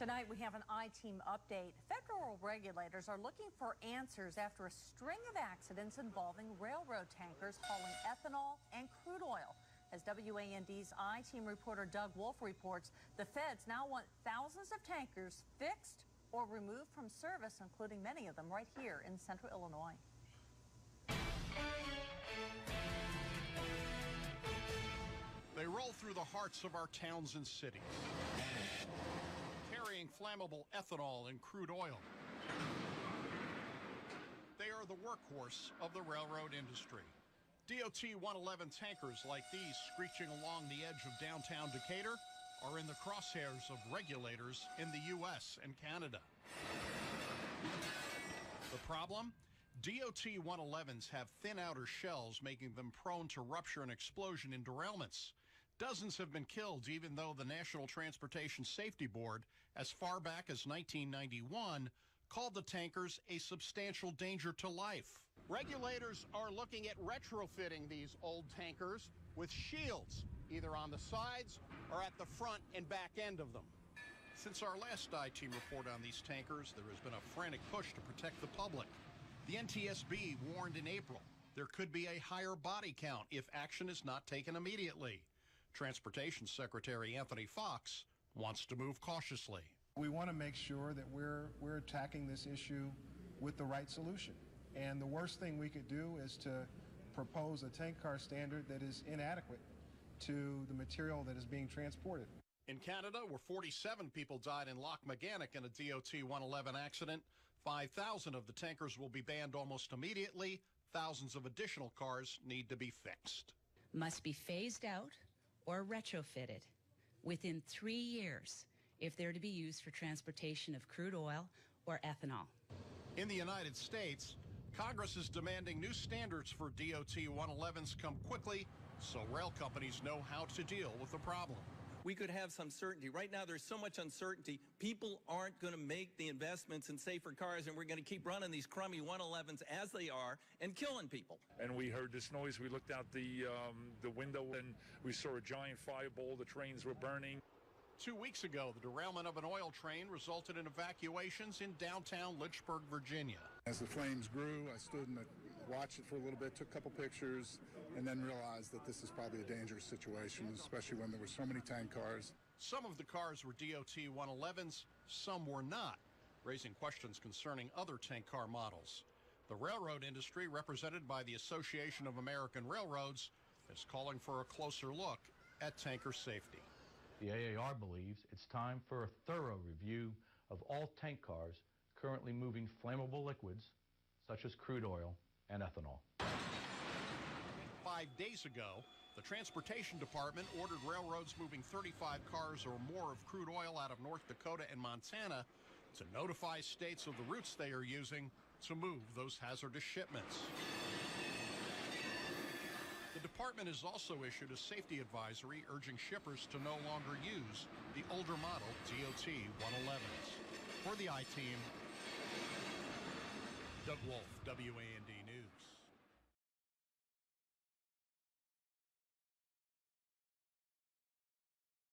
Tonight we have an I-Team update. Federal regulators are looking for answers after a string of accidents involving railroad tankers hauling ethanol and crude oil. As WAND's I-Team reporter Doug Wolf reports, the feds now want thousands of tankers fixed or removed from service, including many of them right here in central Illinois. They roll through the hearts of our towns and cities, carrying flammable ethanol and crude oil. They are the workhorse of the railroad industry. DOT 111 tankers like these screeching along the edge of downtown Decatur are in the crosshairs of regulators in the U.S. and Canada. The problem? DOT 111s have thin outer shells, making them prone to rupture and explosion in derailments. Dozens have been killed, even though the National Transportation Safety Board, as far back as 1991, called the tankers a substantial danger to life. Regulators are looking at retrofitting these old tankers with shields, either on the sides or at the front and back end of them. Since our last I-Team report on these tankers, there has been a frantic push to protect the public. The NTSB warned in April there could be a higher body count if action is not taken immediately. Transportation Secretary Anthony Foxx wants to move cautiously. We want to make sure that we're attacking this issue with the right solution. And the worst thing we could do is to propose a tank car standard that is inadequate to the material that is being transported. In Canada, where 47 people died in Lochmaganic in a DOT 111 accident, 5,000 of the tankers will be banned almost immediately. Thousands of additional cars need to be fixed. Must be phased out or retrofitted within 3 years if they're to be used for transportation of crude oil or ethanol. In the United States, Congress is demanding new standards for DOT 111s come quickly so rail companies know how to deal with the problem. We could have some certainty. Right now, there's so much uncertainty. People aren't going to make the investments in safer cars, and we're going to keep running these crummy 111s as they are and killing people. And we heard this noise. We looked out the window, and we saw a giant fireball. The trains were burning. 2 weeks ago, the derailment of an oil train resulted in evacuations in downtown Lynchburg, Virginia. As the flames grew, I stood and watched it for a little bit, took a couple pictures, and then realized that this is probably a dangerous situation, especially when there were so many tank cars. Some of the cars were DOT 111s, some were not, raising questions concerning other tank car models. The railroad industry, represented by the Association of American Railroads, is calling for a closer look at tanker safety. The AAR believes it's time for a thorough review of all tank cars currently moving flammable liquids, such as crude oil and ethanol. 5 days ago, the Transportation Department ordered railroads moving 35 cars or more of crude oil out of North Dakota and Montana to notify states of the routes they are using to move those hazardous shipments. The department has also issued a safety advisory urging shippers to no longer use the older model DOT 111s. For the I-Team, Doug Wolf, WAND News.